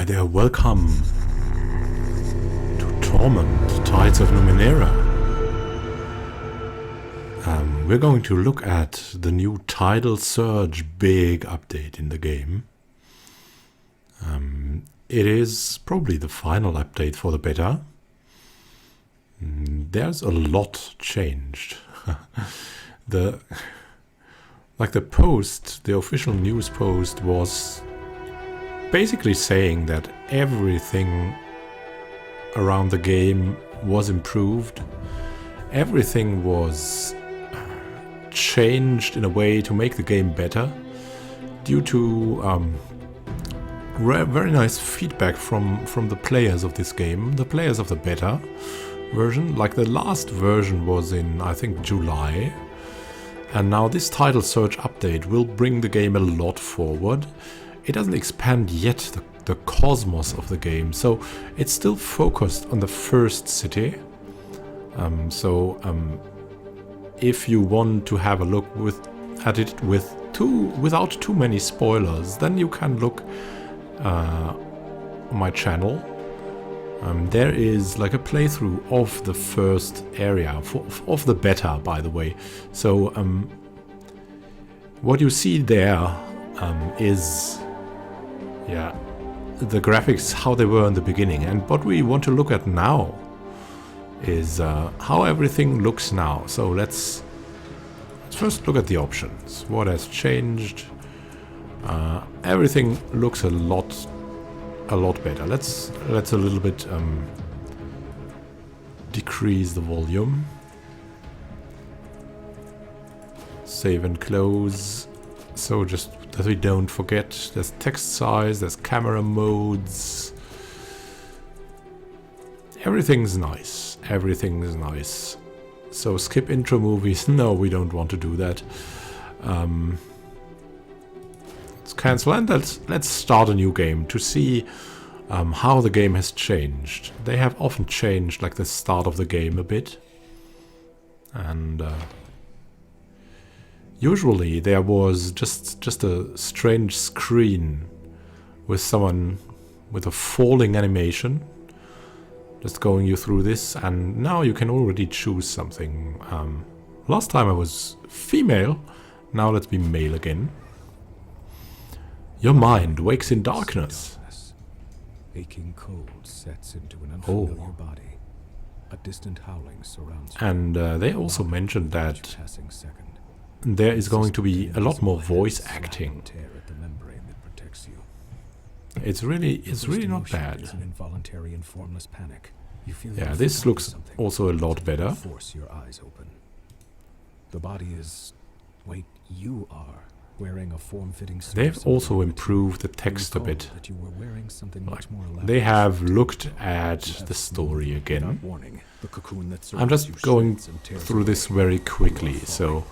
there, welcome to Torment, Tides of Numenera. We're going to look at the new Tidal Surge big update in the game. It is probably the final update for the beta. There's a lot changed. The post, the official news post was basically saying that everything around the game was improved. Everything was changed in a way to make the game better due to very nice feedback from the players of this game, the players of the beta version. Like the last version was in, I think, July. And now this Tidal Surge update will bring the game a lot forward. It doesn't expand yet the cosmos of the game, so it's still focused on the first city. If you want to have a look at it without too many spoilers, then you can look on my channel. There is like a playthrough of the first area, of the beta, by the way. So what you see there is the graphics, how they were in the beginning. And what we want to look at now is how everything looks now. So let's first look at the options. What has changed? Everything looks a lot better. Let's a little bit decrease the volume. Save and close. So just that we don't forget, there's text size, there's camera modes. Everything's nice. Everything's nice. So skip intro movies. No, we don't want to do that. Let's cancel and let's start a new game to see how the game has changed. They have often changed like the start of the game a bit. And usually there was just a strange screen with someone with a falling animation just going you through this, and now you can already choose something. Last time I was female, now let's be male again. Your mind wakes in darkness. Aching cold sets into an unfamiliar body. A distant howling surrounds you. And they also mentioned that there is going to be a lot more voice acting. It's really not bad. Yeah, this looks also a lot better. Force your eyes open. The body is, wait, you are wearing a form-fitting suit. They've also improved the text a bit. They have looked at the story again. I'm just going through this very quickly, so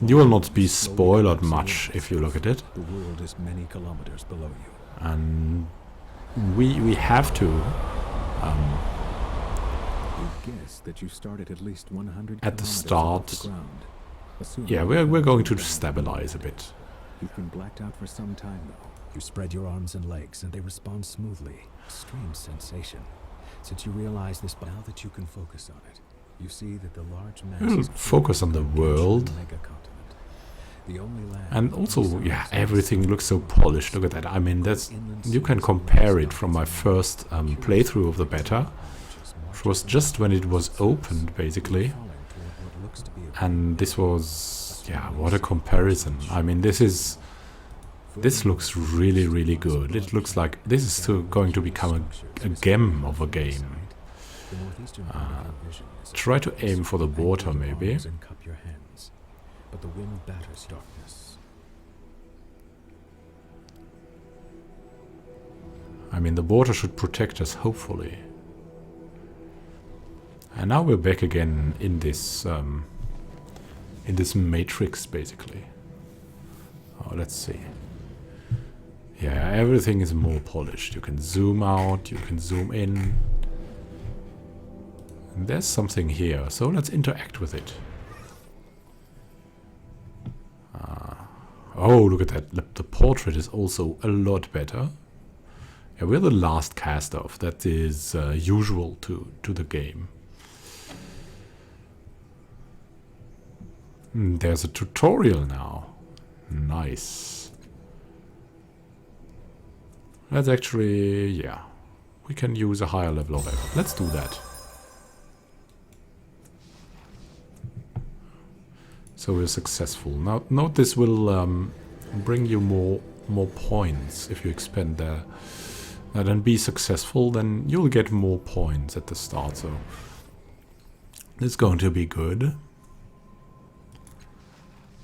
you will not be spoiled much if you look at it. The world is many kilometers below you. And we have to guess that you started at least 100 at the kilometers start. above the ground. Yeah, we're going to stabilize a bit. You've been blacked out for some time though. You spread your arms and legs and they respond smoothly. A strange sensation. Since you realize this, now that you can focus on it, you see that the large We'll focus on the world. And also, yeah, everything looks so polished. Look at that. I mean, you can compare it from my first playthrough of the beta, which was just when it was opened, basically. And this was, yeah, what a comparison. I mean, this looks really, really good. It looks like this is still going to become a gem of a game. Try to aim for the water, maybe. But the wind batters darkness. I mean, the water should protect us, hopefully. And now we're back again in this matrix, basically. Oh, let's see. Yeah, everything is more polished. You can zoom out, you can zoom in. And there's something here, so let's interact with it. Oh, look at that. The portrait is also a lot better. Yeah, we're the last cast off. That is usual to the game. There's a tutorial now. Nice. That's actually, yeah. We can use a higher level of effort. Let's do that. So we're successful. Now note this will bring you more points if you expend that and be successful, then you'll get more points at the start. So it's going to be good.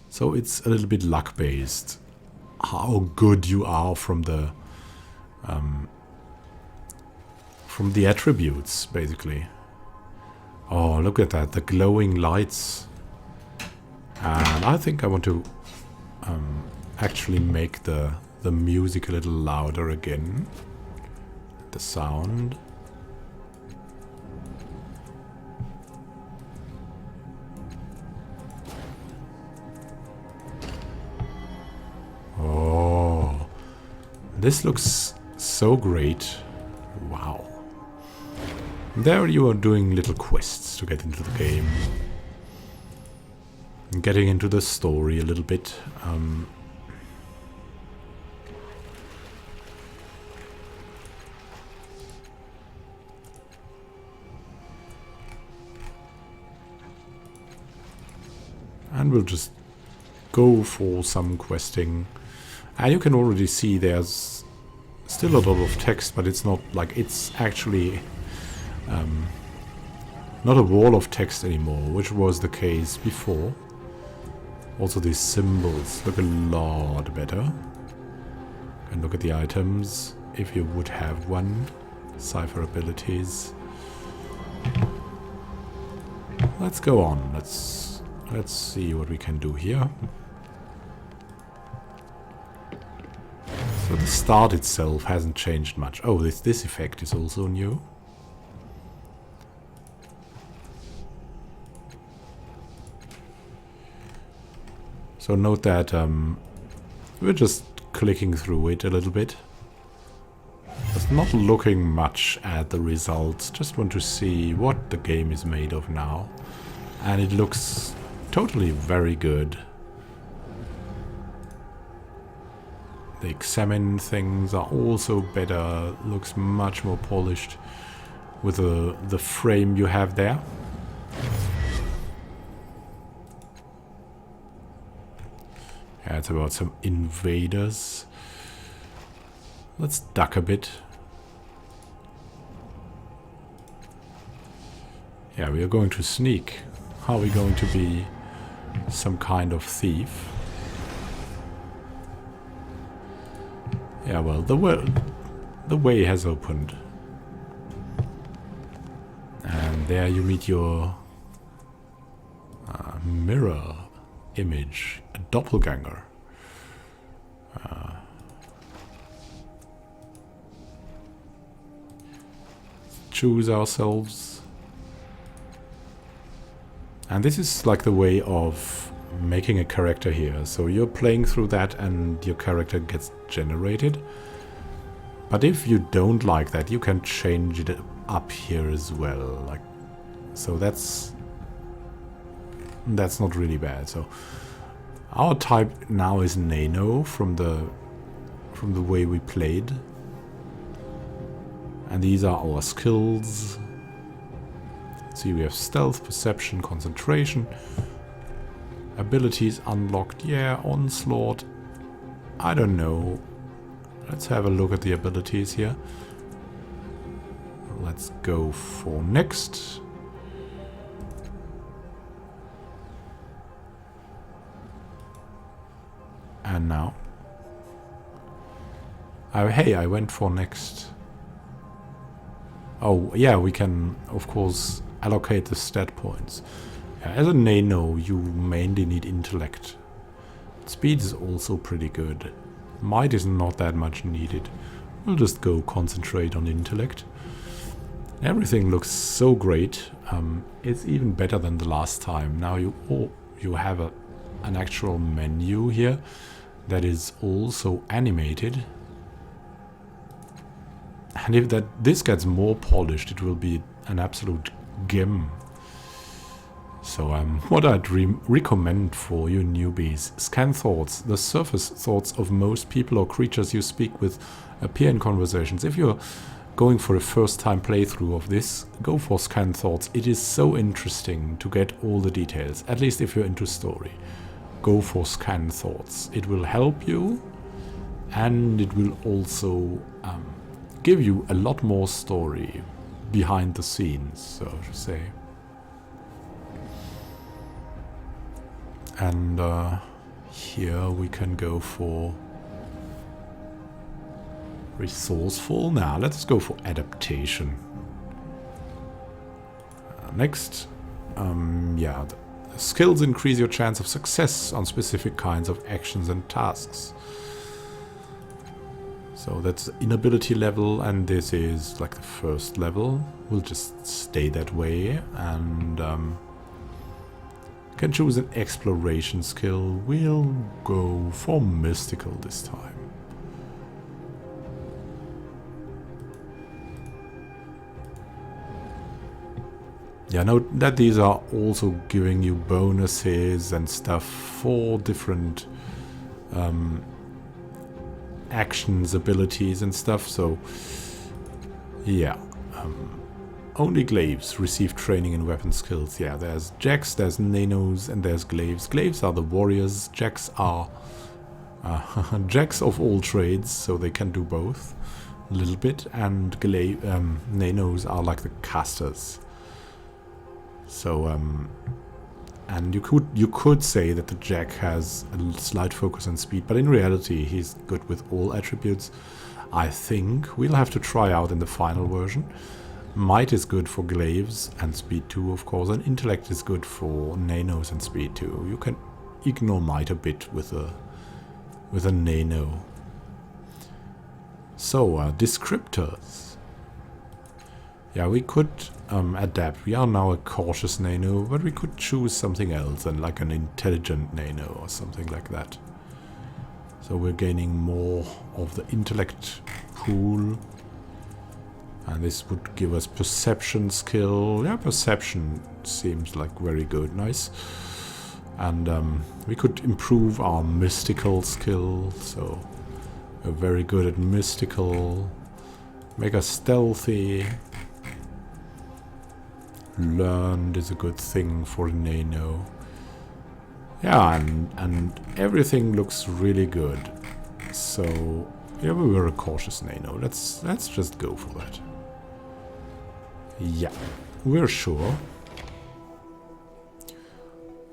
So it's a little bit luck based. How good you are from the attributes, basically. Oh, look at that, the glowing lights. And I think I want to actually make the music a little louder again. The sound. Oh, this looks so great. Wow. There you are doing little quests to get into the game. Getting into the story a little bit. And we'll just go for some questing. And you can already see there's still a lot of text, but it's not like it's actually not a wall of text anymore, which was the case before. Also these symbols look a lot better. And look at the items, if you would have one. Cipher abilities. Let's go on. Let's see what we can do here. So the start itself hasn't changed much. Oh, this effect is also new. So note that we're just clicking through it a little bit. Just not looking much at the results. Just want to see what the game is made of now. And it looks totally very good. The examine things are also better. Looks much more polished with the frame you have there. Yeah, it's about some invaders. Let's duck a bit. Yeah, we are going to sneak. How are we going to be some kind of thief? Yeah, well, the way has opened. And there you meet your mirror image, a doppelganger. Choose ourselves. And this is like the way of making a character here. So you're playing through that and your character gets generated. But if you don't like that, you can change it up here as well. Like, so that's not really bad. So our type now is Nano from the way we played. And these are our skills. See, we have stealth, perception, concentration. Abilities unlocked. Yeah, onslaught. I don't know. Let's have a look at the abilities here. Let's go for next. And now. Oh, hey, I went for next. Oh, yeah, we can, of course, allocate the stat points. Yeah, as a Nano, you mainly need intellect. Speed is also pretty good. Might is not that much needed. We'll just go concentrate on intellect. Everything looks so great. It's even better than the last time. Now you have an actual menu here that is also animated. And if this gets more polished, it will be an absolute gem. So what I'd recommend for you newbies: scan thoughts. The surface thoughts of most people or creatures you speak with appear in conversations. If you're going for a first time playthrough of this, go for scan thoughts. It is so interesting to get all the details, at least if you're into story. Go for scan thoughts. It will help you, and it will also give you a lot more story behind the scenes, so to say. And here we can go for resourceful. Now let's go for adaptation. Next, yeah, the skills increase your chance of success on specific kinds of actions and tasks. So that's the inability level, and this is like the first level. We'll just stay that way, and can choose an exploration skill. We'll go for mystical this time. Yeah, note that these are also giving you bonuses and stuff for different actions, abilities and stuff, so yeah. Only glaives receive training in weapon skills. Yeah, there's jacks, there's nanos, and there's glaives. Glaives are the warriors, jacks are jacks of all trades, so they can do both a little bit, and nanos are like the casters. So and you could say that the jack has a slight focus on speed, but in reality he's good with all attributes. I think we'll have to try out in the final version. Might is good for glaives and speed 2, of course, and intellect is good for nanos and speed 2. You can ignore might a bit with a nano. So descriptors. Yeah, we could adapt. We are now a cautious nano, but we could choose something else, and like an intelligent nano or something like that. So we're gaining more of the intellect pool. And this would give us perception skill. Yeah, perception seems like very good. Nice. And we could improve our mystical skill. So we're very good at mystical. Make us stealthy. Learned is a good thing for a nano. Yeah, and everything looks really good. So yeah, we were a cautious nano. Let's just go for that. Yeah, we're sure.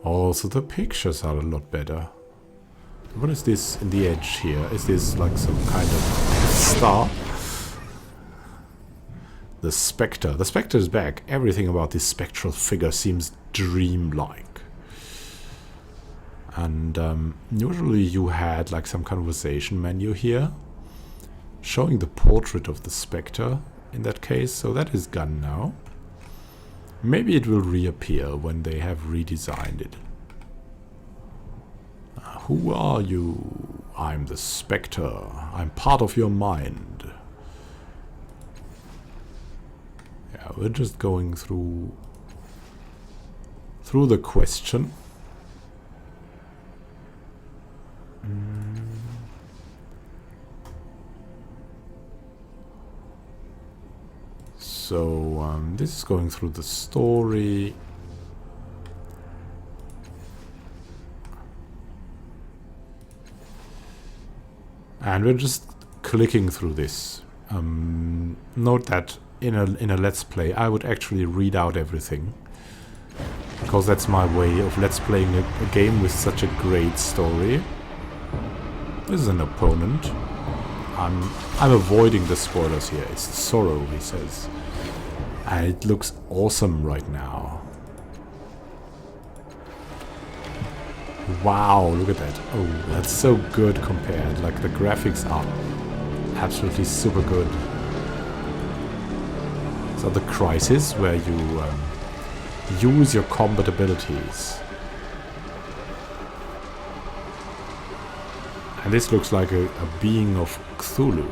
Also, the pictures are a lot better. What is this in the edge here? Is this like some kind of star? The Spectre. The Spectre is back. Everything about this spectral figure seems dreamlike. And usually you had like some conversation menu here, showing the portrait of the Spectre in that case, so that is gone now. Maybe it will reappear when they have redesigned it. Who are you? I'm the Spectre. I'm part of your mind. Yeah, we're just going through the question. So this is going through the story. And we're just clicking through this. Note that in a Let's Play I would actually read out everything, because that's my way of Let's Playing a game with such a great story. This is an opponent. I'm avoiding the spoilers here. It's Sorrow, he says. And it looks awesome right now. Wow, look at that. Oh, that's so good compared. Like, the graphics are absolutely super good. So the Crisis, where you use your combat abilities. And this looks like a being of Cthulhu.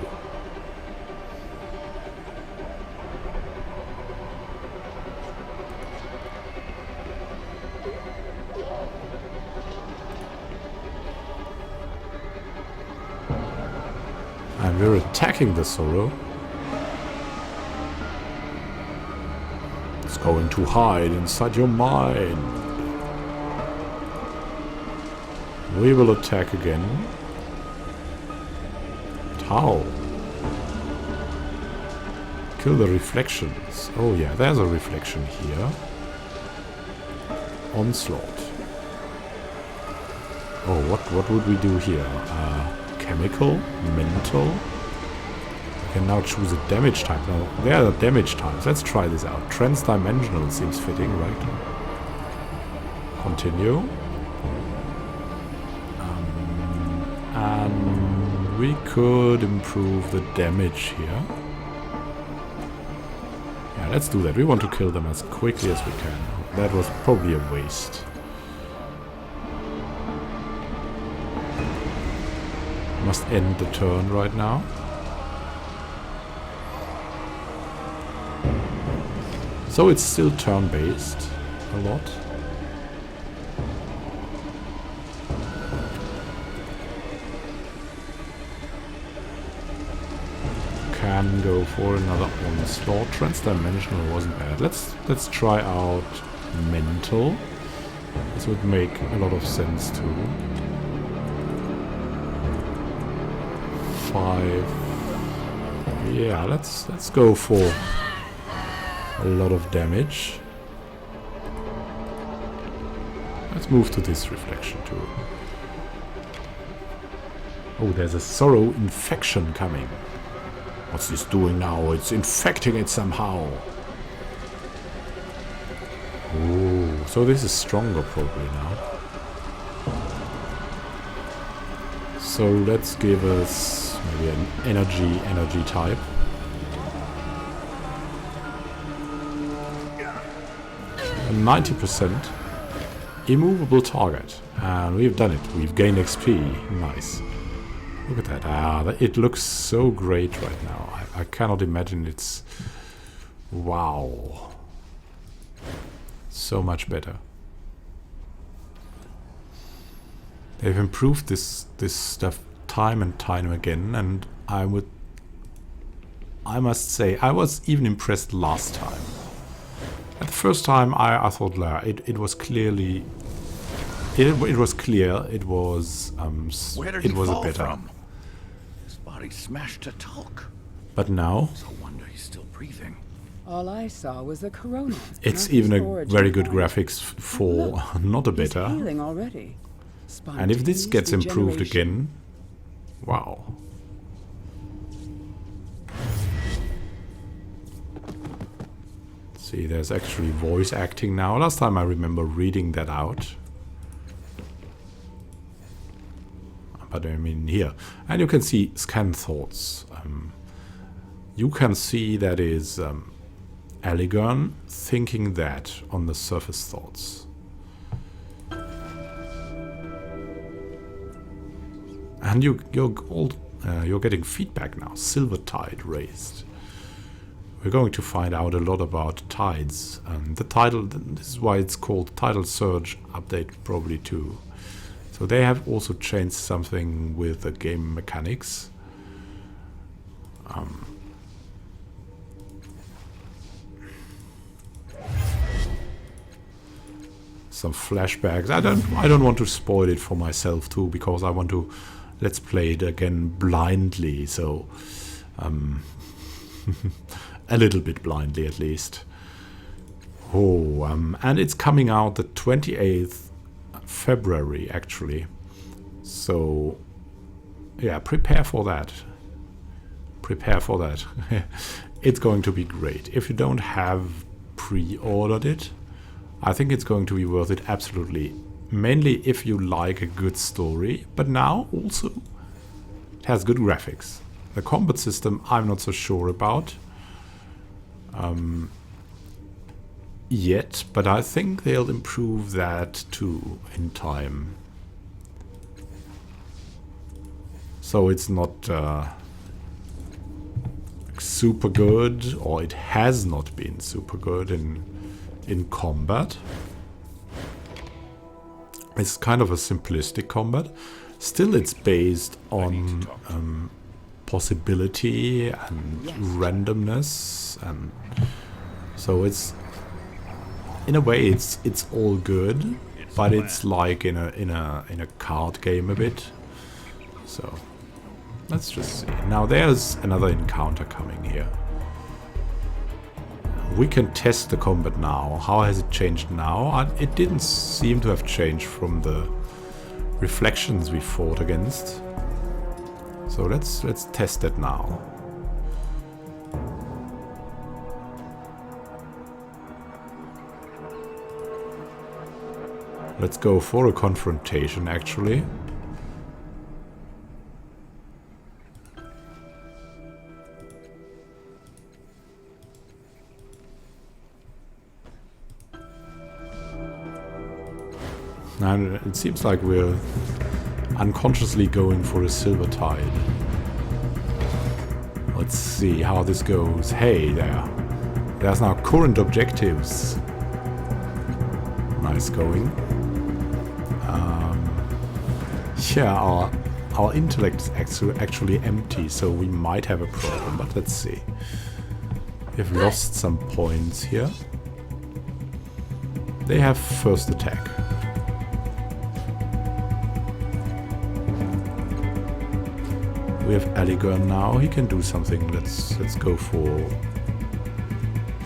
we're attacking the Sorrow. It's going to hide inside your mind. We will attack again. But how? Kill the reflections. Oh yeah, there's a reflection here. Onslaught. Oh, what would we do here? Chemical? Mental? We can now choose a damage type. Now, there are damage types. Let's try this out. Transdimensional seems fitting, right? Continue. And we could improve the damage here. Yeah, let's do that. We want to kill them as quickly as we can. That was probably a waste. Must end the turn right now. So it's still turn-based a lot. Can go for another onslaught. Transdimensional wasn't bad. Let's try out mental. This would make a lot of sense too. 5. Yeah, let's go for a lot of damage. Let's move to this reflection too. Oh, there's a Sorrow infection coming. What's this doing now? It's infecting it somehow. Oh, so this is stronger probably now. So let's give us maybe an energy type. A 90% immovable target. And we've done it. We've gained XP. Nice. Look at that. It looks so great right now. I cannot imagine it's... Wow. So much better. They've improved this stuff time and time again, and I must say, I was even impressed last time. At the first time, I thought it was clearly... It was clear, it was Where did he a fall better. from? His body smashed to talk. But now, No wonder he's still breathing. All I saw was a corona. it's not even the a storage very good point. graphics for not a He's beta. healing already. And if this gets Spontaneous improved regeneration. again, wow. See, there's actually voice acting now. Last time I remember reading that out. But I mean here. And you can see scan thoughts. You can see that is Aligon thinking that on the surface thoughts. And you're getting feedback now. Silver tide raised. We're going to find out a lot about tides. The tidal, this is why it's called Tidal Surge Update probably too. So they have also changed something with the game mechanics. Some flashbacks. I don't want to spoil it for myself too, because I want to let's play it again blindly. So a little bit blindly at least. Oh, and it's coming out the 28th February actually. So yeah, prepare for that. Prepare for that. It's going to be great. If you don't have pre-ordered it, I think it's going to be worth it absolutely. Mainly if you like a good story, but now also it has good graphics. The combat system I'm not so sure about yet, but I think they'll improve that too in time. So it's not super good, or it has not been super good in combat. It's kind of a simplistic combat. Still, it's based on possibility and randomness, and so it's in a way it's all good, but it's like in a card game a bit. So let's just see. Now there's another encounter coming here. We can test the combat now. How has it changed now? It didn't seem to have changed from the reflections we fought against. So let's test that now. Let's go for a confrontation, actually. And it seems like we're unconsciously going for a silver tide. Let's see how this goes. Hey there. There's now current objectives. Nice going. Yeah, our intellect is actually empty, so we might have a problem, but let's see. We've lost some points here. They have first attack. We have Aligarn now. He can do something. Let's go for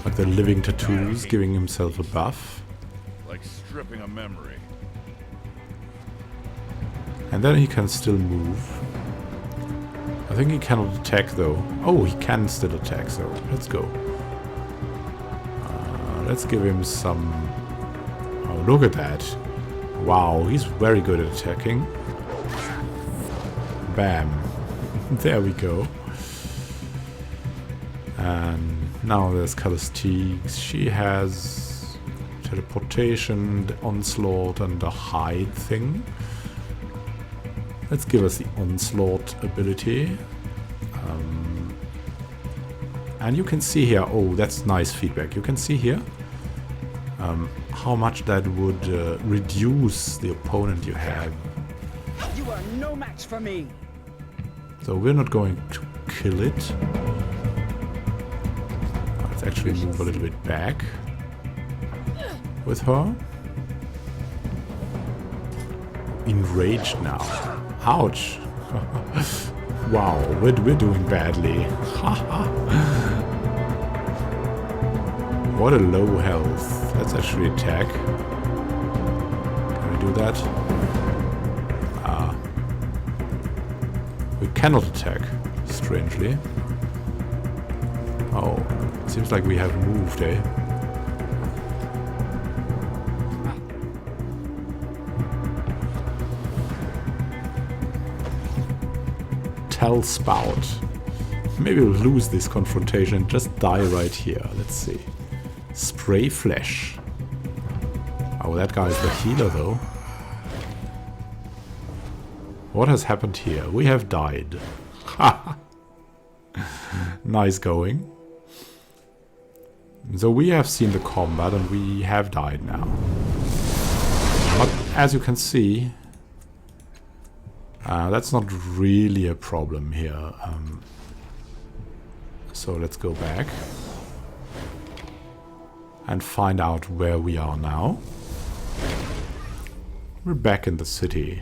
like the living tattoos, giving himself a buff. Like stripping a memory. And then he can still move. I think he cannot attack though. Oh, he can still attack, so let's go. Let's give him some... Oh, look at that. Wow, he's very good at attacking. Bam. There we go. And now there's Callistine. She has teleportation, the onslaught, and the hide thing. Let's give us the onslaught ability. And you can see here, oh, that's nice feedback. You can see here how much that would reduce the opponent you have. You are no match for me. So we're not going to kill it. Let's actually move a little bit back with her. Enraged now. Ouch. Wow, we're doing badly. What a low health. Let's actually attack. Can we do that? We cannot attack, strangely. Oh, seems like we have moved, eh? Tell Spout. Maybe we'll lose this confrontation and just die right here. Let's see. Spray Flesh. Oh, that guy is the healer though. What has happened here? We have died. Nice going. So we have seen the combat and we have died now. But as you can see, that's not really a problem here. So let's go back and find out where we are now. We're back in the city.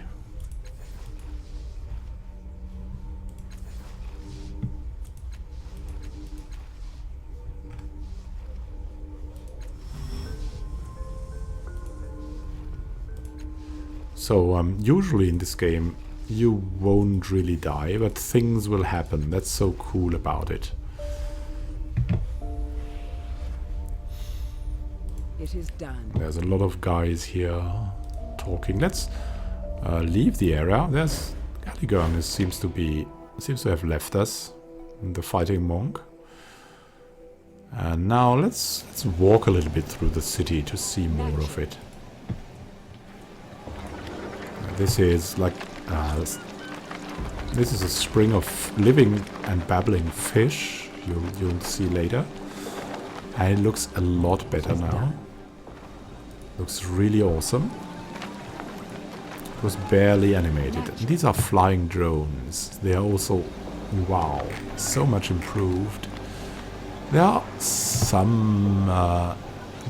So usually in this game you won't really die, but things will happen. That's so cool about it. It is done. There's a lot of guys here talking. Let's leave the area. There's Aligarn seems to have left us, the fighting monk. And now let's walk a little bit through the city to see more of it. This is like this is a spring of living and babbling fish. You'll see later. And it looks a lot better now. Looks really awesome. It was barely animated. These are flying drones. They are also Wow, so much improved. There are some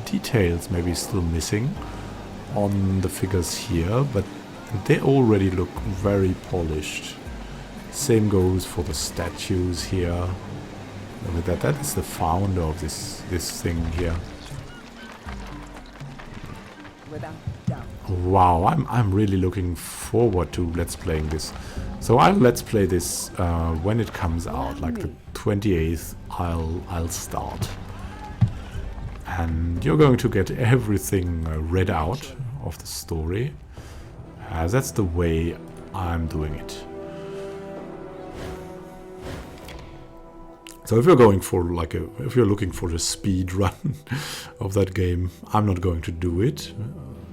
details maybe still missing on the figures here, but they already look very polished. Same goes for the statues here. Look at that. That is the founder of this thing here. Without doubt. Wow, I'm really looking forward to let's playing this. So I'll let's play this when it comes out, like the 28th. I'll start, and you're going to get everything read out of the story. That's the way I'm doing it. So if you're going for like if you're looking for a speed run of that game, I'm not going to do it.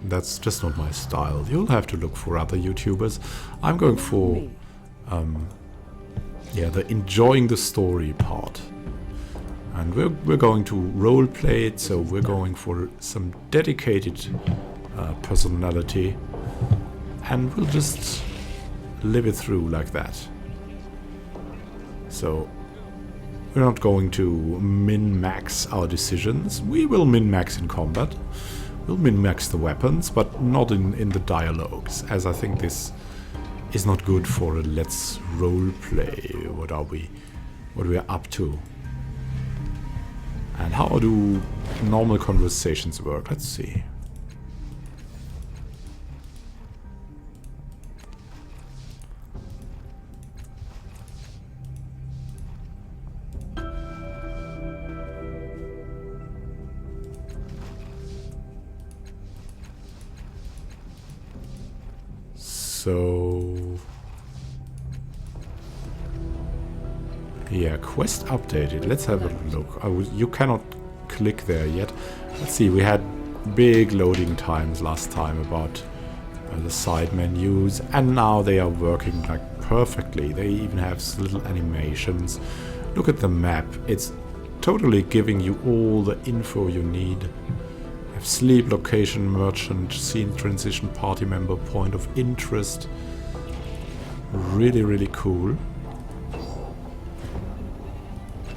That's just not my style. You'll have to look for other YouTubers. I'm going for the enjoying the story part. And we're going to role play it, so we're going for some dedicated personality, and we'll just live it through like that. So we're not going to min-max our decisions. We will min-max in combat. We'll min-max the weapons, but not in the dialogues, as I think this is not good for a let's role play. What we're up to. And how do normal conversations work? Let's see. So yeah, quest updated. Let's have a look. You cannot click there yet. Let's see, we had big loading times last time about the side menus, and now they are working like perfectly. They even have little animations. Look at the map. It's totally giving you all the info you need. You have sleep, location, merchant, scene, transition, party member, point of interest. Really, really cool.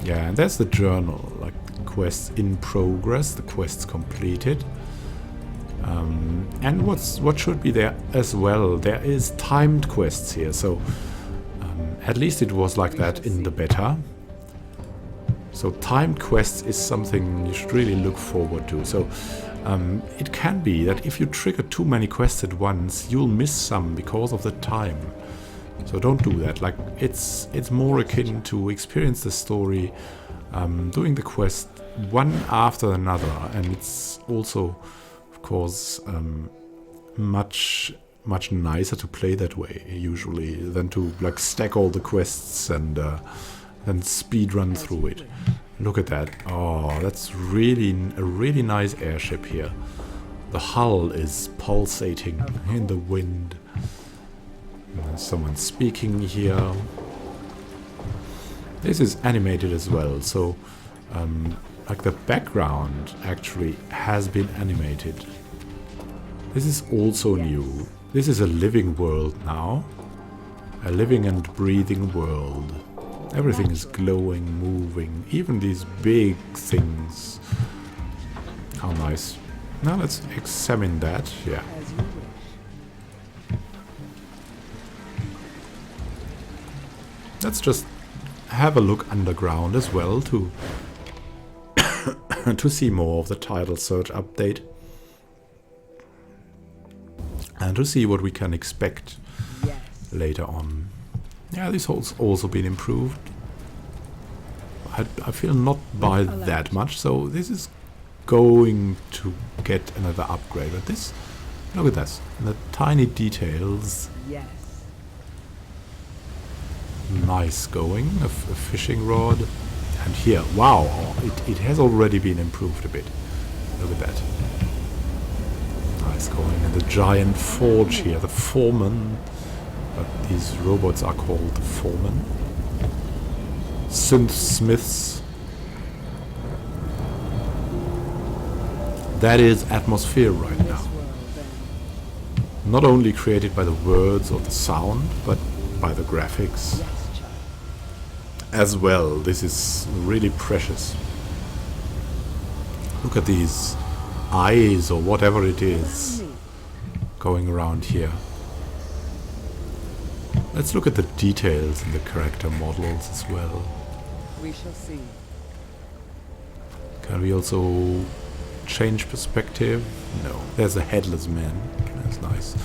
Yeah, and there's the journal, like quests in progress, the quests completed. And what should be there as well, there is timed quests here, so at least it was like that in the beta. So timed quests is something you should really look forward to. So it can be that if you trigger too many quests at once, you'll miss some because of the time. So don't do that. Like it's more akin to experience the story, doing the quest one after another, and it's also, of course, much nicer to play that way usually than to like stack all the quests and then speed run through it. Look at that! Oh, that's really a really nice airship here. The hull is pulsating in the wind. Someone speaking here. This is animated as well, so like the background actually has been animated. This is also new. This is a living world now. A living and breathing world. Everything is glowing, moving. Even these big things. How nice. Now let's examine that. Yeah. Let's just have a look underground as well to to see more of the title search update and to see what we can expect later on. Yeah, this has also been improved. I feel not by that much, so this is going to get another upgrade. But this, look at this, the tiny details. Yes. Nice going, a fishing rod. And here, wow, it has already been improved a bit. Look at that. Nice going. And the giant forge here, the foreman. But these robots are called the foreman. Synth smiths. That is atmosphere right now. Not only created by the words or the sound, but by the graphics. as well. This is really precious. Look at these eyes or whatever it is going around here. Let's look at the details in the character models as well. We shall see. Can we also change perspective? No. There's a headless man. That's nice.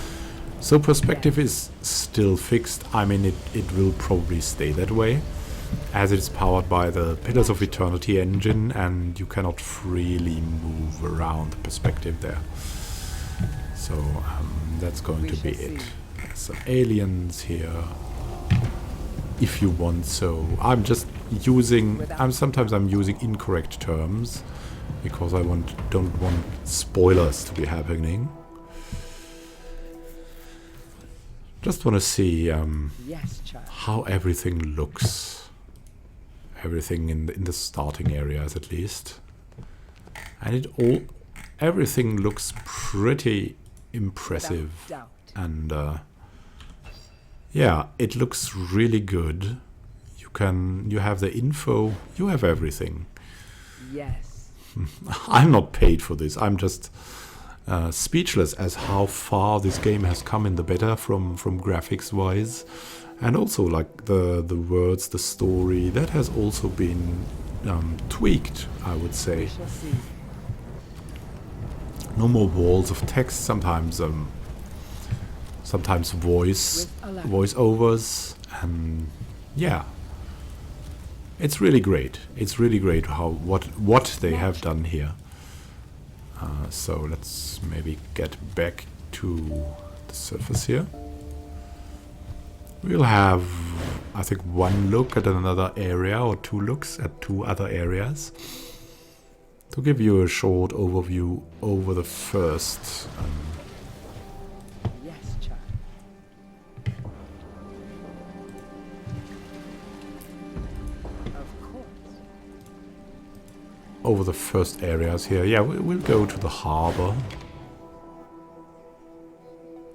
So perspective is still fixed. I mean, it will probably stay that way, as it is powered by the Pillars of Eternity engine, and you cannot freely move around the perspective there. So that's going to be it. There's some aliens here, if you want. So I'm just using. Sometimes I'm using incorrect terms because I don't want spoilers to be happening. Just want to see Yes, child. how everything looks. Everything in the starting areas, at least, and everything looks pretty impressive, Without doubt. and yeah, it looks really good. You have the info, you have everything. Yes. I'm not paid for this. I'm just speechless as how far this game has come in the beta from graphics wise, and also like the words, the story that has also been tweaked, I would say. We shall see. No more walls of text. Sometimes voiceovers, and yeah, it's really great. It's really great what they have done here. So let's maybe get back to the surface here. We'll have, I think, one look at another area, or two looks at two other areas, to give you a short overview over the first. Yes, child. Of course. Over the first areas here. Yeah, we'll go to the harbor.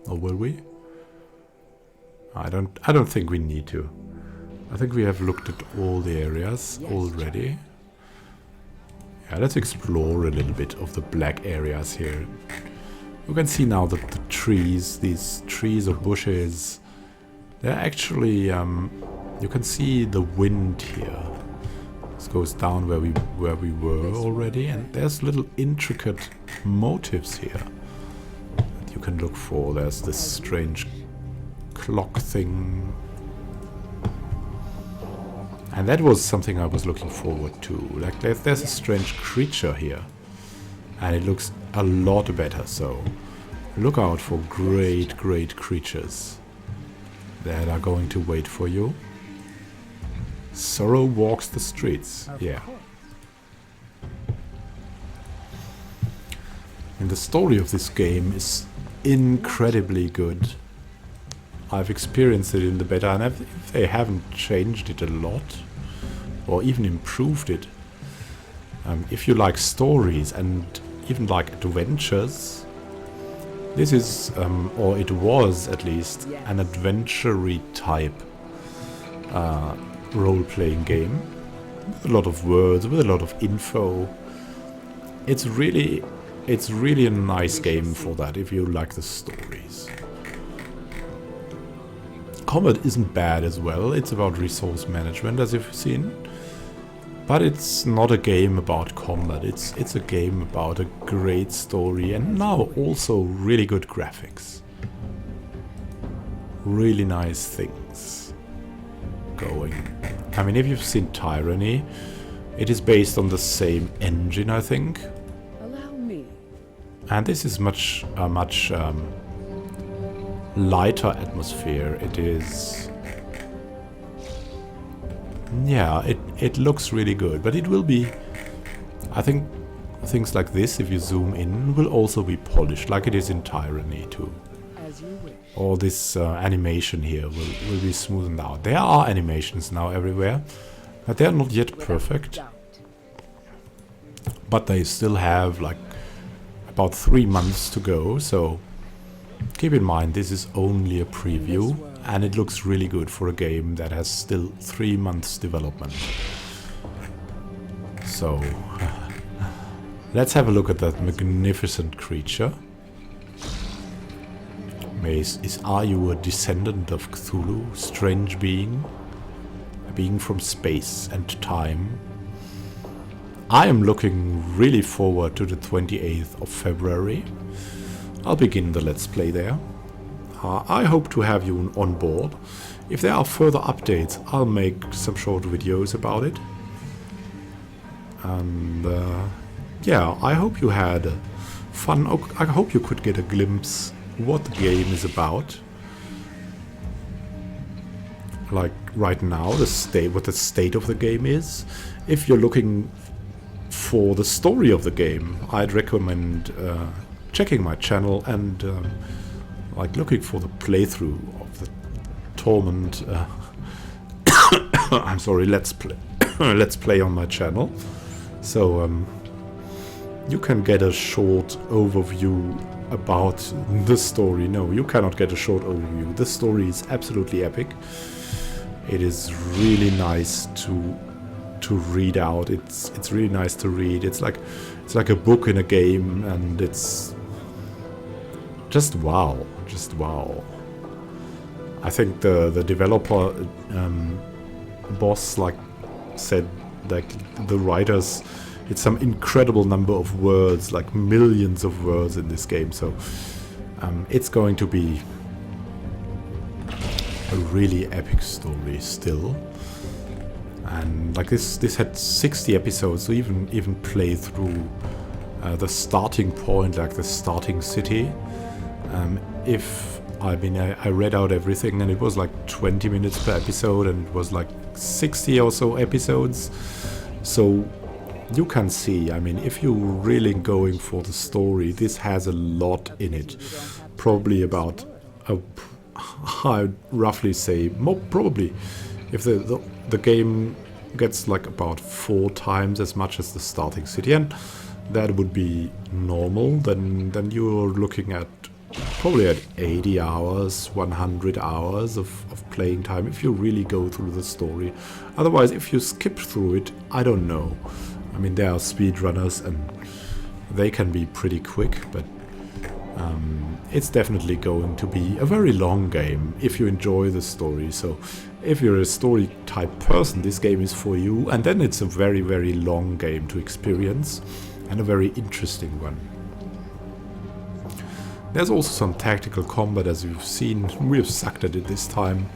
Or will we? I don't think we need to. I think we have looked at all the areas already. Yeah, let's explore a little bit of the black areas here. You can see now that the trees, these trees or bushes, they're actually, you can see the wind here. This goes down where we were already, and there's little intricate motifs here that you can look for. There's this strange clock thing, and that was something I was looking forward to. Like there's a strange creature here, and it looks a lot better. So look out for great creatures that are going to wait for you. Sorrow walks the streets. Yeah. And the story of this game is incredibly good. I've experienced it in the beta, and if they haven't changed it a lot, or even improved it, if you like stories and even like adventures, this is, or it was at least, an adventure-y type role-playing game, with a lot of words, with a lot of info. It's really a nice game for that, if you like the stories. Combat isn't bad as well. It's about resource management, as you've seen, but it's not a game about combat. It's a game about a great story, and now also really good graphics. Really nice things going. I mean, if you've seen Tyranny, it is based on the same engine, I think. Allow me. And this is much lighter atmosphere. It is, yeah, it looks really good, but it will be, I think, things like this, if you zoom in, will also be polished, like it is in Tyranny too. As you wish. All this animation here will be smoothened out. There are animations now everywhere, but they are not yet perfect. Doubt. But they still have like about 3 months to go, so keep in mind this is only a preview, and it looks really good for a game that has still 3 months development. So let's have a look at that magnificent creature. Are you a descendant of Cthulhu, strange being? A being from space and time? I am looking really forward to the 28th of February. I'll begin the Let's Play there. I hope to have you on board. If there are further updates, I'll make some short videos about it. And yeah, I hope you had fun. I hope you could get a glimpse what the game is about. Like right now, what the state of the game is. If you're looking for the story of the game, I'd recommend checking my channel and like looking for the playthrough of the Torment. I'm sorry, let's play on my channel. So you can get a short overview about the story. No, you cannot get a short overview. The story is absolutely epic. It is really nice to read out. It's really nice to read. It's like a book in a game, and it's just wow, just wow. I think the developer boss said the writers, it's some incredible number of words, like millions of words in this game. So it's going to be a really epic story still. And like this had 60 episodes, so even play through the starting point, like the starting city. I read out everything, and it was like 20 minutes per episode, and it was like 60 or so episodes. So you can see, I mean, if you're really going for the story, this has a lot in it. Probably about, I'd roughly say, probably, if the game gets like about 4 times as much as the starting city, and that would be normal, then you're looking at probably at 80 hours, 100 hours of playing time if you really go through the story. Otherwise, if you skip through it, I don't know. I mean, there are speedrunners and they can be pretty quick, but it's definitely going to be a very long game if you enjoy the story. So if you're a story type person, this game is for you, and then it's a very, very long game to experience and a very interesting one. There's also some tactical combat, as you've seen. We've sucked at it this time.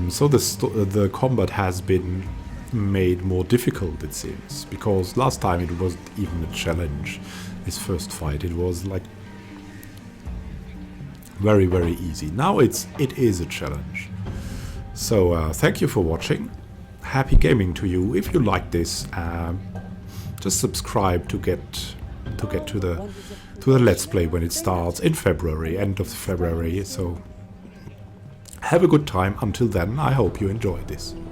So the combat has been made more difficult, it seems, because last time it wasn't even a challenge. This first fight, it was like very, very easy. Now it is a challenge. So thank you for watching. Happy gaming to you. If you like this, just subscribe to get to the Let's Play when it starts in February, end of February. So have a good time. Until then, I hope you enjoyed this.